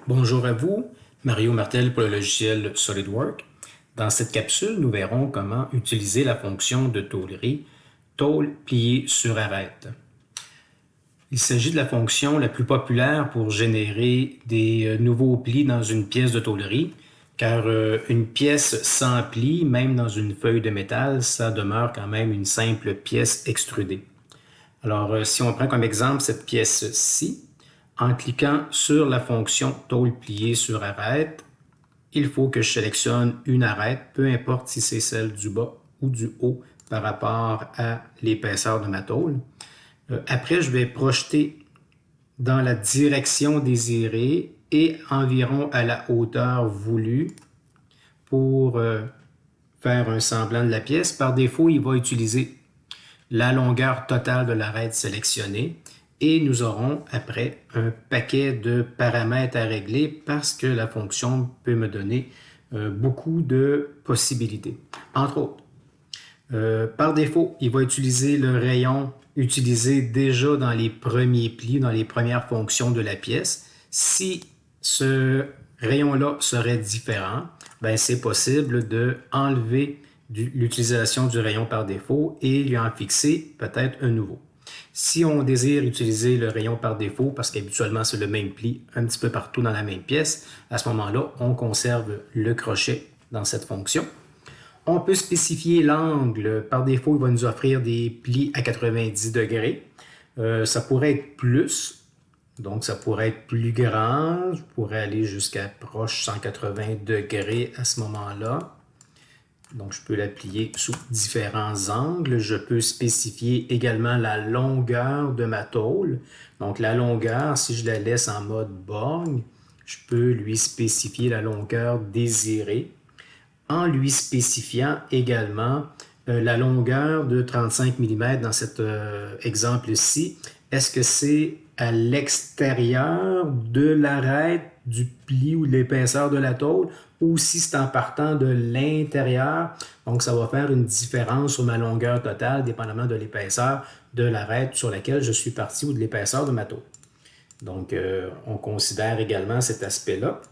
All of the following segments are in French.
Bonjour à vous, Mario Martel pour le logiciel SolidWorks. Dans cette capsule, nous verrons comment utiliser la fonction de tôlerie tôle pliée sur arête. Il s'agit de la fonction la plus populaire pour générer des nouveaux plis dans une pièce de tôlerie, car une pièce sans pli, même dans une feuille de métal, ça demeure quand même une simple pièce extrudée. Alors, si on prend comme exemple cette pièce-ci, en cliquant sur la fonction tôle pliée sur arête, il faut que je sélectionne une arête, peu importe si c'est celle du bas ou du haut par rapport à l'épaisseur de ma tôle. Après, je vais projeter dans la direction désirée et environ à la hauteur voulue pour faire un semblant de la pièce. Par défaut, il va utiliser la longueur totale de l'arête sélectionnée et nous aurons après un paquet de paramètres à régler parce que la fonction peut me donner beaucoup de possibilités. Entre autres, par défaut, il va utiliser le rayon utilisé déjà dans les premiers plis, dans les premières fonctions de la pièce. Si ce rayon-là serait différent, ben c'est possible d'enlever l'utilisation du rayon par défaut et lui en fixer peut-être un nouveau. Si on désire utiliser le rayon par défaut, parce qu'habituellement c'est le même pli un petit peu partout dans la même pièce, à ce moment-là, on conserve le crochet dans cette fonction. On peut spécifier l'angle. Par défaut, il va nous offrir des plis à 90 degrés. Ça pourrait être plus, donc ça pourrait être plus grand. Je pourrais aller jusqu'à proche 180 degrés à ce moment-là. Donc, je peux la plier sous différents angles. Je peux spécifier également la longueur de ma tôle. Donc, la longueur, si je la laisse en mode borgne, je peux lui spécifier la longueur désirée en lui spécifiant également la longueur de 35 mm dans cet exemple-ci. Est-ce que c'est à l'extérieur de l'arête du pli ou de l'épaisseur de la tôle ou si c'est en partant de l'intérieur? Donc, ça va faire une différence sur ma longueur totale, dépendamment de l'épaisseur de l'arête sur laquelle je suis parti ou de l'épaisseur de ma tôle. Donc, on considère également cet aspect-là.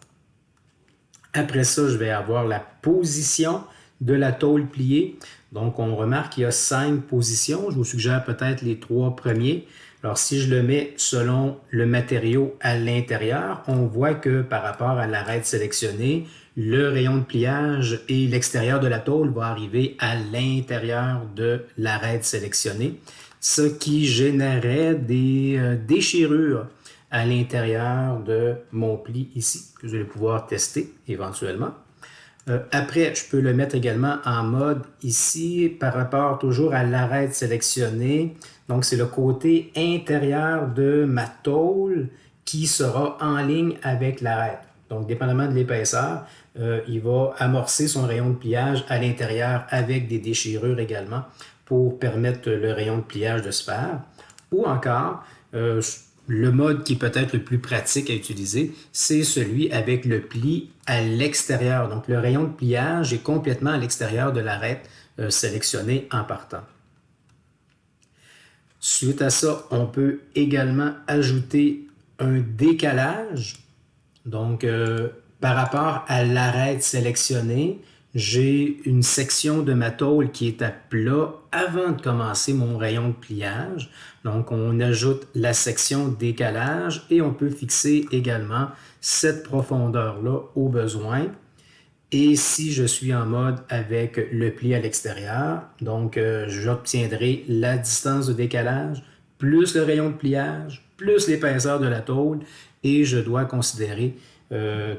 Après ça, je vais avoir la position de la tôle pliée. Donc, on remarque qu'il y a 5 positions. Je vous suggère peut-être les 3 premiers. Alors, si je le mets selon le matériau à l'intérieur, on voit que par rapport à l'arête sélectionnée, le rayon de pliage et l'extérieur de la tôle vont arriver à l'intérieur de l'arête sélectionnée, ce qui générait des déchirures à l'intérieur de mon pli ici, que je vais pouvoir tester éventuellement. Après, je peux le mettre également en mode ici par rapport toujours à l'arête sélectionnée. Donc, c'est le côté intérieur de ma tôle qui sera en ligne avec l'arête. Donc, dépendamment de l'épaisseur, il va amorcer son rayon de pliage à l'intérieur avec des déchirures également pour permettre le rayon de pliage de se faire. Ou encore, le mode qui est peut-être le plus pratique à utiliser, c'est celui avec le pli à l'extérieur. Donc, le rayon de pliage est complètement à l'extérieur de l'arête sélectionnée en partant. Suite à ça, on peut également ajouter un décalage. Donc, par rapport à l'arête sélectionnée, j'ai une section de ma tôle qui est à plat avant de commencer mon rayon de pliage. Donc, on ajoute la section décalage et on peut fixer également cette profondeur-là au besoin. Et si je suis en mode avec le pli à l'extérieur, donc j'obtiendrai la distance de décalage, plus le rayon de pliage, plus l'épaisseur de la tôle, et je dois considérer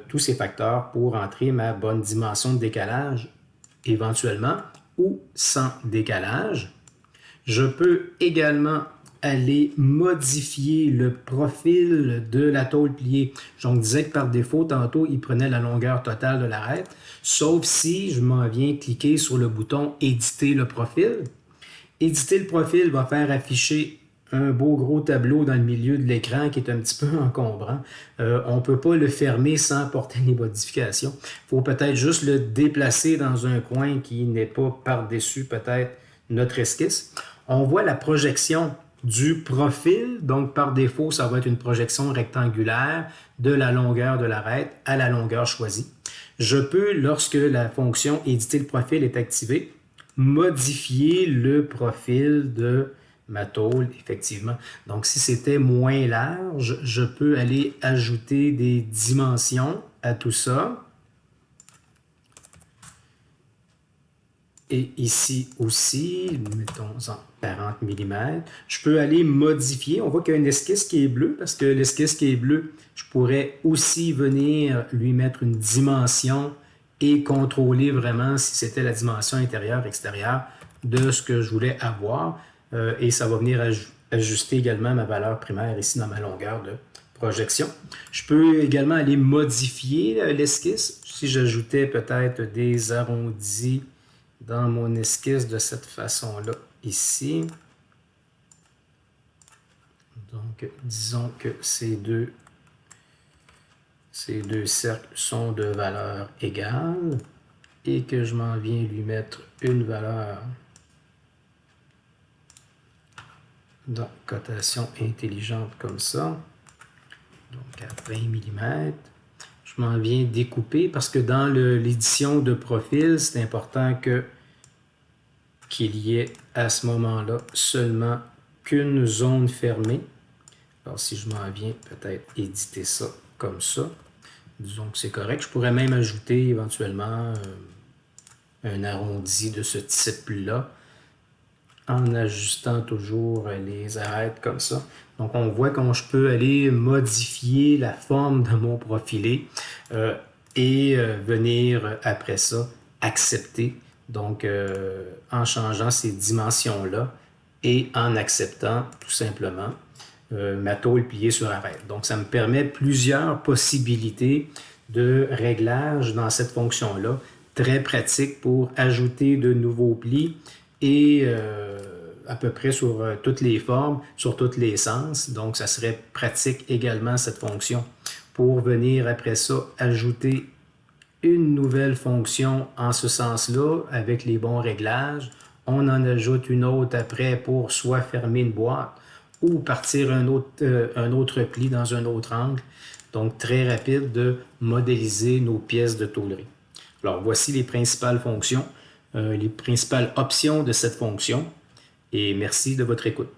tous ces facteurs pour entrer ma bonne dimension de décalage, éventuellement, ou sans décalage. Je peux également aller modifier le profil de la tôle pliée. On disait que par défaut, tantôt, il prenait la longueur totale de l'arête, sauf si je m'en viens cliquer sur le bouton « Éditer le profil ». Éditer le profil va faire afficher un beau gros tableau dans le milieu de l'écran qui est un petit peu encombrant. On ne peut pas le fermer sans apporter les modifications. Il faut peut-être juste le déplacer dans un coin qui n'est pas par-dessus peut-être notre esquisse. On voit la projection du profil, donc par défaut, ça va être une projection rectangulaire de la longueur de l'arête à la longueur choisie. Je peux, lorsque la fonction éditer le profil est activée, modifier le profil de ma tôle, effectivement. Donc, si c'était moins large, je peux aller ajouter des dimensions à tout ça. Et ici aussi, mettons-en 40 mm. Je peux aller modifier. On voit qu'il y a une esquisse qui est bleue parce que l'esquisse qui est bleue, je pourrais aussi venir lui mettre une dimension et contrôler vraiment si c'était la dimension intérieure, extérieure de ce que je voulais avoir. Et ça va venir ajuster également ma valeur primaire ici dans ma longueur de projection. Je peux également aller modifier l'esquisse. Si j'ajoutais peut-être des arrondis dans mon esquisse de cette façon-là, ici. Donc, disons que ces deux cercles sont de valeur égale et que je m'en viens lui mettre une valeur dans cotation intelligente comme ça, donc à 20 mm. Je m'en viens découper parce que dans l'édition de profil, c'est important qu'il y ait à ce moment-là seulement qu'une zone fermée. Alors si je m'en viens peut-être éditer ça comme ça, disons que c'est correct. Je pourrais même ajouter éventuellement un arrondi de ce type-là en ajustant toujours les arêtes comme ça. Donc, on voit comment je peux aller modifier la forme de mon profilé et venir après ça accepter. Donc, en changeant ces dimensions-là et en acceptant tout simplement ma tôle pliée sur arête. Donc, ça me permet plusieurs possibilités de réglage dans cette fonction-là, très pratique pour ajouter de nouveaux plis et à peu près sur toutes les formes, sur tous les sens. Donc, ça serait pratique également cette fonction pour venir après ça ajouter une nouvelle fonction en ce sens-là avec les bons réglages. On en ajoute une autre après pour soit fermer une boîte ou partir un autre pli dans un autre angle. Donc, très rapide de modéliser nos pièces de tôlerie. Alors, voici les principales fonctions, les principales options de cette fonction. Et merci de votre écoute.